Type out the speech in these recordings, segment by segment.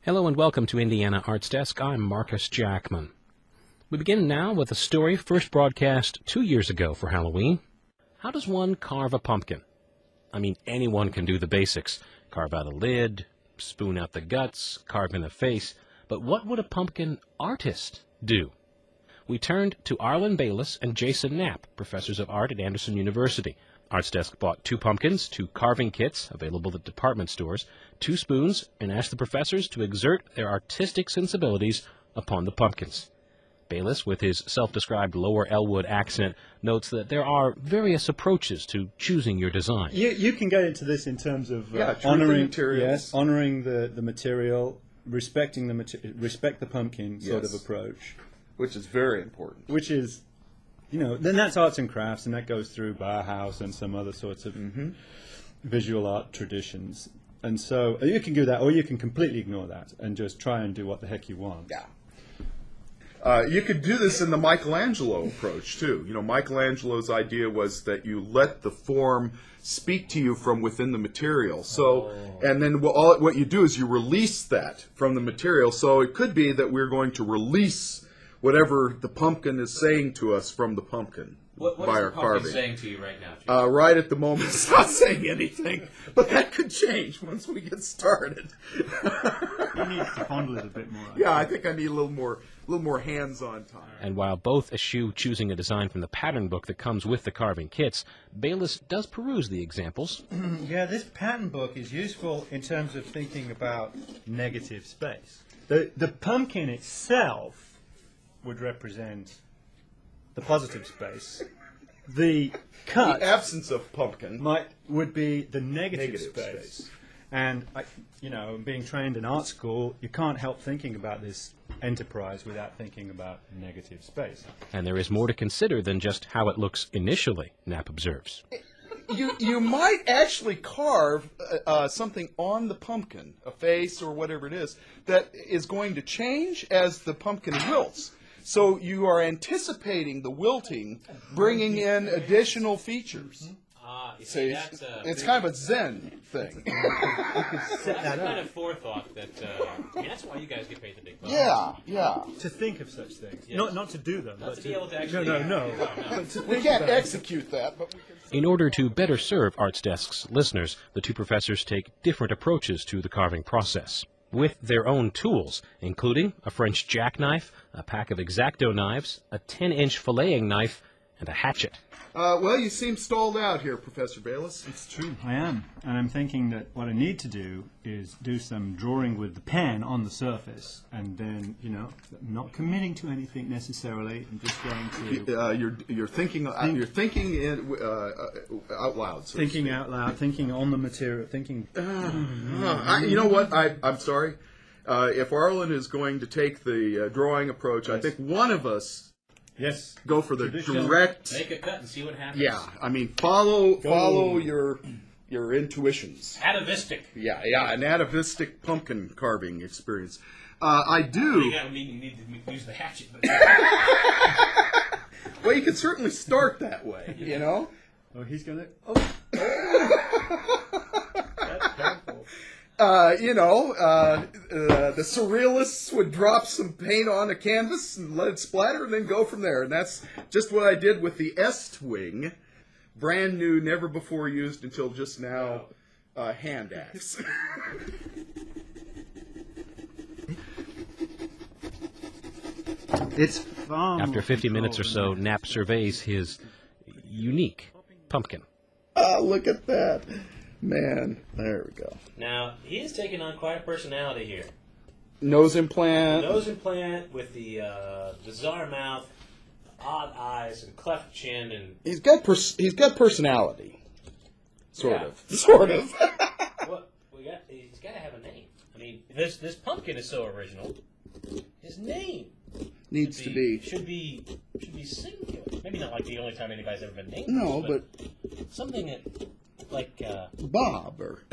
Hello and welcome to Indiana Arts Desk. I'm Marcus Jackman. We begin now with a story first broadcast 2 years ago for Halloween. How does one carve a pumpkin? I mean, anyone can do the basics. Carve out a lid, spoon out the guts, carve in the face. But what would a pumpkin artist do? We turned to Arlen Bayless and Jason Knapp, professors of art at Anderson University. ArtsDesk bought 2 pumpkins, 2 carving kits available at department stores, 2 spoons, and asked the professors to exert their artistic sensibilities upon the pumpkins. Bayless, with his self-described Lower Elwood accent, notes that there are various approaches to choosing your design. You can get into this in terms of honoring the material, respecting respect the pumpkin sort of approach. Which is very important. Which is, then that's arts and crafts, and that goes through Bauhaus and some other sorts of visual art traditions. And so you can do that, or you can completely ignore that and just try and do what the heck you want. Yeah. You could do this in the Michelangelo approach, too. Michelangelo's idea was that you let the form speak to you from within the material. So, and then what you do is you release that from the material. So it could be that we're going to release whatever the pumpkin is saying to us from the pumpkin what by is our the pumpkin carving. Saying to you right now, Jim? Right at the moment, it's not saying anything, but that could change once we get started. You need to fondle it a bit more. I think I need a little more hands-on time. And while both eschew choosing a design from the pattern book that comes with the carving kits, Bayless does peruse the examples. Yeah, this pattern book is useful in terms of thinking about negative space. The pumpkin itself would represent the positive space. The cut, the absence of pumpkin, would be the negative space. And being trained in art school, you can't help thinking about this enterprise without thinking about negative space. And there is more to consider than just how it looks initially, Knapp observes. You might actually carve something on the pumpkin, a face or whatever it is, that is going to change as the pumpkin wilts. So you are anticipating the wilting, bringing in additional features. It's kind of a Zen thing. That's kind of forethought that's why you guys get paid the big bucks. Yeah. To think of such things. Yes. Not to do them. Not to be able to actually... No. We can't execute that, but we can... In order to better serve ArtsDesk's listeners, the 2 professors take different approaches to the carving process, with their own tools, including a French jackknife, a pack of X-Acto knives, a 10-inch filleting knife, and a hatchet. Well, you seem stalled out here, Professor Bayless. It's true, I am. And I'm thinking that what I need to do is do some drawing with the pen on the surface, and then, not committing to anything necessarily. I'm just going to... You're thinking out loud. So thinking out loud, thinking on the material, thinking... you know what? I'm sorry. If Arlen is going to take the drawing approach, I think one of us... Yes. Go for the direct... Make a cut and see what happens. Yeah, I mean, follow your intuitions. Atavistic. Yeah, an atavistic pumpkin carving experience. I do... You need to use the hatchet. But... Well, you can certainly start that way, Oh, he's going to... That's painful. The surrealists would drop some paint on a canvas and let it splatter and then go from there. And that's just what I did with the Est-wing, brand new, never before used until just now, hand axe. It's After 50 minutes or so, Knapp surveys his unique pumpkin. Look at that. Man, there we go. Now, he is taking on quite a personality here. Nose implant. Nose implant with the bizarre mouth, odd eyes, and cleft chin, and he's got personality. Sort of. Well, he's got to have a name. I mean, this pumpkin is so original. His name should be singular. Maybe not like the only time anybody's ever been named. No, but something that like Bob or.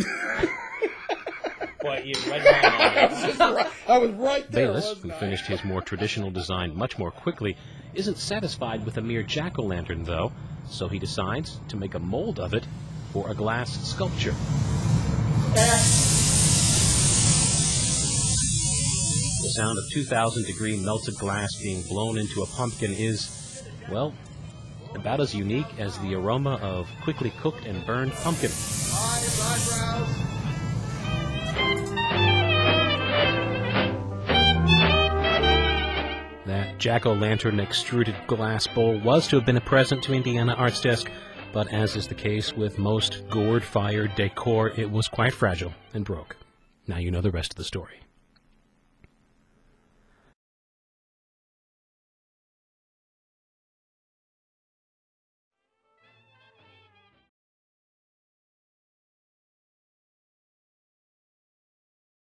Boy, you're right on. I was right there. Bayless, who finished his more traditional design much more quickly, isn't satisfied with a mere jack-o'-lantern, though, so he decides to make a mold of it for a glass sculpture. The sound of 2,000-degree melted glass being blown into a pumpkin is, well, about as unique as the aroma of quickly cooked and burned pumpkin. That jack-o'-lantern extruded glass bowl was to have been a present to Indiana ArtsDesk, but as is the case with most gourd-fired decor, it was quite fragile and broke. Now you know the rest of the story.